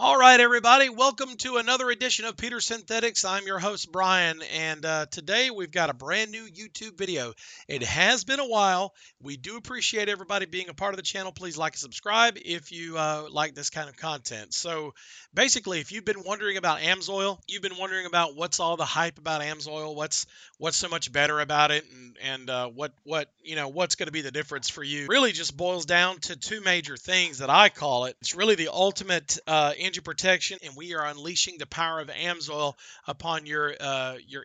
All right, everybody, welcome to another edition of Peter Synthetics. I'm your host, Brian, and today we've got a brand new YouTube video. It has been a while. We do appreciate everybody being a part of the channel. Please like and subscribe if you like this kind of content. So basically, if you've been wondering about AMSOIL, you've been wondering about what's all the hype about AMSOIL, what's so much better about it, and what's going to be the difference for you, really just boils down to two major things that I call it. It's really the ultimate engine protection, and we are unleashing the power of AMSOIL upon your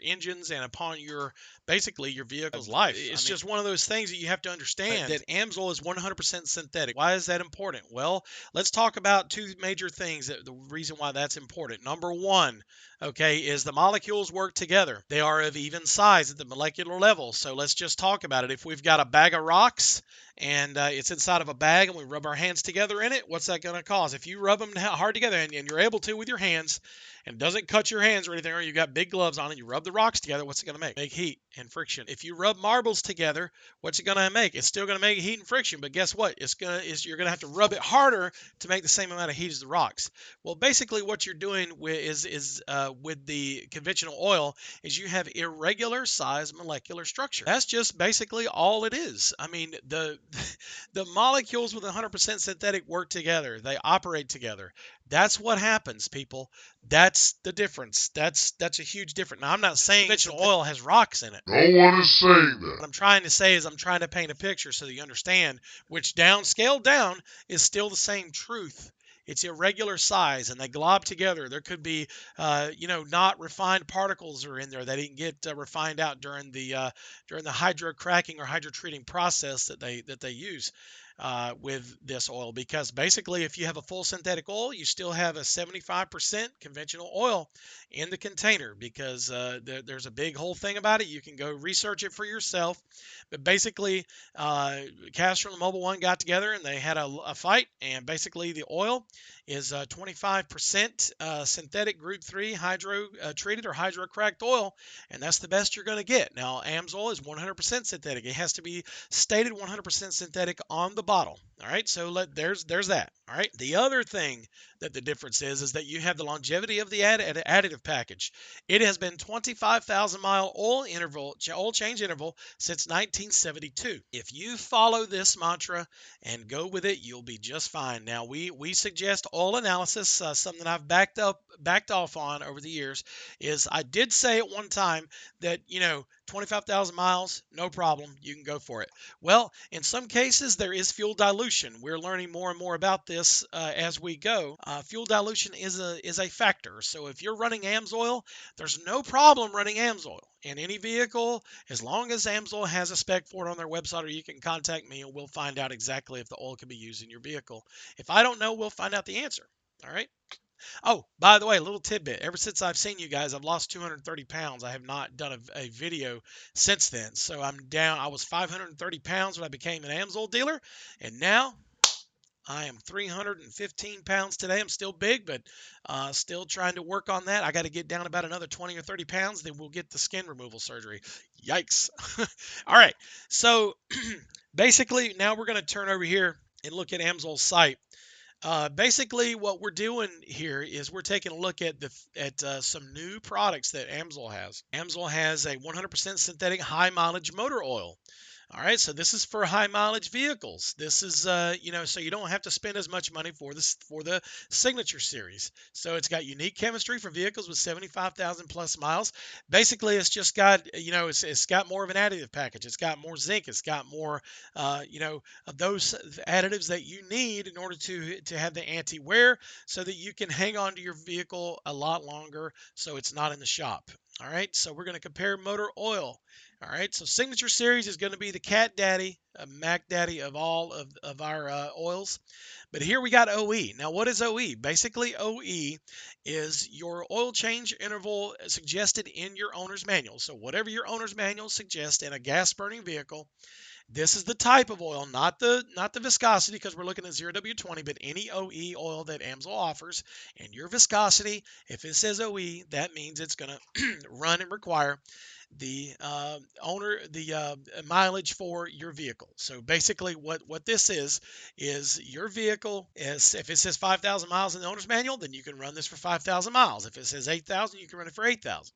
engines and upon your basically your vehicle's life. It's just one of those things that you have to understand that AMSOIL is 100% synthetic. Why is that important? Well, let's talk about two major things. The reason why that's important. Number one, okay, is the molecules work together. They are of even size at the molecular level. So let's just talk about it. If we've got a bag of rocks and it's inside of a bag and we rub our hands together in it, what's that going to cause? If you rub them hard together and you're able to with your hands and it doesn't cut your hands or anything, or you got big gloves on and you rub the rocks together, what's it going to make? Make heat and friction. If you rub marbles together, what's it going to make? It's still going to make heat and friction, but guess what? You're going to have to rub it harder to make the same amount of heat as the rocks. Well, basically what you're doing with the conventional oil is you have irregular size molecular structure. That's just basically all it is. I mean, the molecules with 100% synthetic work together. They operate together. That's what happens, people. That's the difference. That's a huge difference. Now, I'm not saying conventional oil has rocks in it. No one is saying that. What I'm trying to say is I'm trying to paint a picture so that you understand which scaled down is still the same truth. It's irregular size and they glob together. There could be, not refined particles are in there that didn't get refined out during the hydro cracking or hydro treating process that they use with this oil. Because basically, if you have a full synthetic oil, you still have a 75% conventional oil in the container. Because there's a big whole thing about it. You can go research it for yourself. But basically, Castro and the Mobil one got together and they had a fight. And basically, the oil is 25% synthetic Group 3 hydro treated or hydro cracked oil, and that's the best you're going to get. Now, AMSOIL is 100% synthetic. It has to be stated 100% synthetic on the bottle. All right, so there's that. All right, the other thing that the difference is that you have the longevity of the additive package. It has been 25,000 mile oil change interval since 1972. If you follow this mantra and go with it, you'll be just fine. Now, we suggest oil analysis. Something I've backed off on over the years is I did say at one time that 25,000 miles, no problem, you can go for it. Well, in some cases there is fuel dilution. We're learning more and more about this as we go. Fuel dilution is a factor. So if you're running AMSOIL, there's no problem running AMSOIL in any vehicle as long as AMSOIL has a spec for it on their website, or you can contact me and we'll find out exactly if the oil can be used in your vehicle. If I don't know, we'll find out the answer. All right. Oh, by the way, a little tidbit. Ever since I've seen you guys, I've lost 230 pounds. I have not done a video since then. So I'm down. I was 530 pounds when I became an AMSOIL dealer, and now I am 315 pounds today. I'm still big, but still trying to work on that. I got to get down about another 20 or 30 pounds, then we'll get the skin removal surgery. Yikes. All right. So basically, now we're going to turn over here and look at AMSOIL's site. Basically, what we're doing here is we're taking a look at some new products that AMSOIL has. AMSOIL has a 100% synthetic high mileage motor oil. All right, so this is for high mileage vehicles. This is, so you don't have to spend as much money for the Signature series. So it's got unique chemistry for vehicles with 75,000 plus miles. Basically, it's just got, it's got more of an additive package. It's got more zinc. It's got more, of those additives that you need in order to have the anti-wear, so that you can hang on to your vehicle a lot longer, so it's not in the shop. All right, so we're going to compare motor oil. All right, so Signature Series is going to be the cat daddy, Mac daddy of all of our oils. But here we got OE. Now, what is OE? Basically, OE is your oil change interval suggested in your owner's manual. So whatever your owner's manual suggests in a gas-burning vehicle, This is the type of oil, not the viscosity, because we're looking at 0W20, but any OE oil that AMSOIL offers. And your viscosity, if it says OE, that means it's going to run and require the mileage for your vehicle. So basically what this is your vehicle is, if it says 5,000 miles in the owner's manual, then you can run this for 5,000 miles. If it says 8,000, you can run it for 8,000.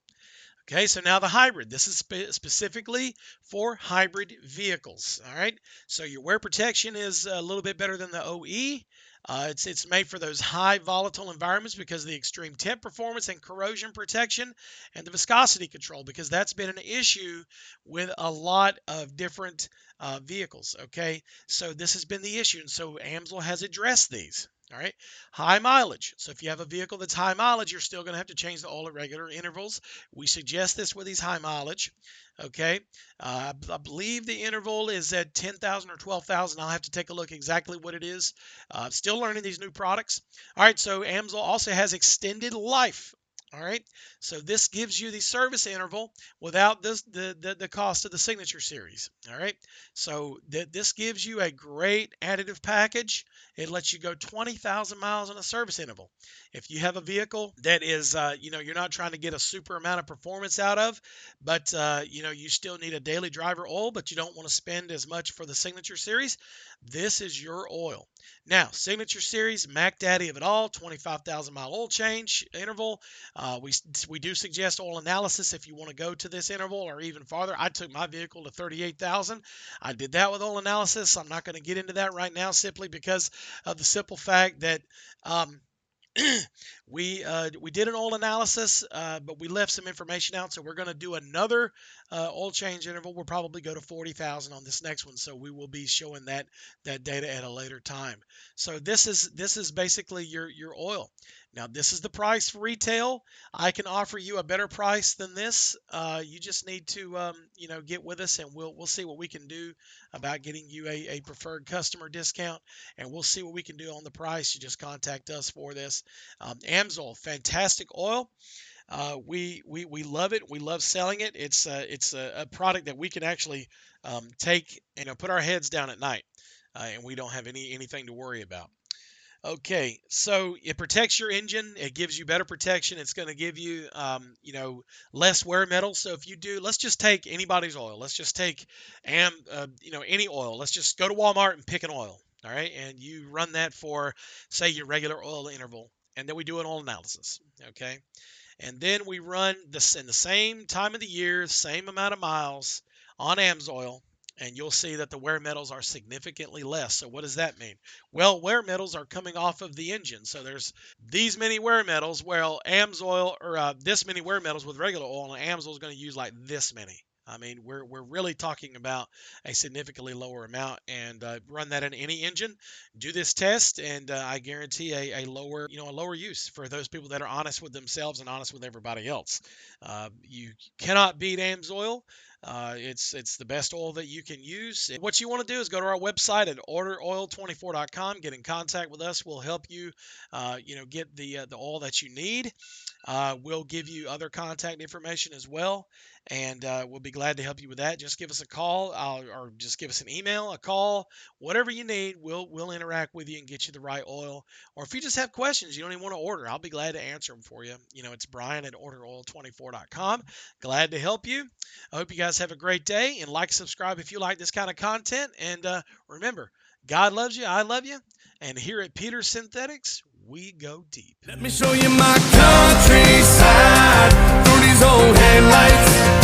Okay, so now the hybrid. This is specifically for hybrid vehicles. All right, so your wear protection is a little bit better than the OE. It's made for those high volatile environments because of the extreme temp performance and corrosion protection and the viscosity control, because that's been an issue with a lot of different vehicles. Okay, so this has been the issue, and so AMSOIL has addressed these. All right, high mileage. So if you have a vehicle that's high mileage, you're still going to have to change the oil at regular intervals. We suggest this with these high mileage. Okay, I believe the interval is at 10,000 or 12,000. I'll have to take a look exactly what it is. Still learning these new products. All right, so AMSOIL also has extended life. All right, so this gives you the service interval without the cost of the Signature Series. All right, so this gives you a great additive package. It lets you go 20,000 miles on a service interval. If you have a vehicle that is, you're not trying to get a super amount of performance out of, but you still need a daily driver oil, but you don't want to spend as much for the Signature Series, this is your oil. Now, Signature Series, Mac Daddy of it all, 25,000 mile oil change interval. We do suggest oil analysis if you want to go to this interval or even farther. I took my vehicle to 38,000. I did that with oil analysis. I'm not going to get into that right now simply because of the simple fact that we did an oil analysis, but we left some information out, so we're going to do another oil change interval. We'll probably go to 40,000 on this next one, so we will be showing that data at a later time. So this is basically your oil. Now this is the price for retail. I can offer you a better price than this. You just need to get with us, and we'll see what we can do about getting you a preferred customer discount, and we'll see what we can do on the price. You just contact us for this. AMSOIL, fantastic oil. We love it. We love selling it. It's a product that we can actually take and put our heads down at night, and we don't have anything to worry about. Okay, so it protects your engine. It gives you better protection. It's going to give you, less wear metal. So if you do, let's just take anybody's oil. Let's just take, any oil. Let's just go to Walmart and pick an oil. All right, and you run that for, say, your regular oil interval, and then we do an oil analysis. Okay, and then we run this in the same time of the year, same amount of miles on AMSOIL. And you'll see that the wear metals are significantly less. So what does that mean? Well, wear metals are coming off of the engine. So there's these many wear metals. Well, AMSOIL, or this many wear metals with regular oil, and AMSOIL is going to use like this many. I mean, we're really talking about a significantly lower amount, and run that in any engine. Do this test, and I guarantee a lower use for those people that are honest with themselves and honest with everybody else. You cannot beat AMSOIL. It's the best oil that you can use. What you want to do is go to our website at orderoil24.com. Get in contact with us. We'll help you, get the oil that you need. We'll give you other contact information as well, and we'll be glad to help you with that. Just give us a call, or just give us an email, a call, whatever you need. We'll interact with you and get you the right oil. Or if you just have questions, you don't even want to order, I'll be glad to answer them for you. It's Brian at orderoil24.com. Glad to help you. I hope you guys have a great day, and subscribe if you like this kind of content. And remember, God loves you, I love you, and here at Peter Synthetics, we go deep. Let me show you my countryside through these old headlights.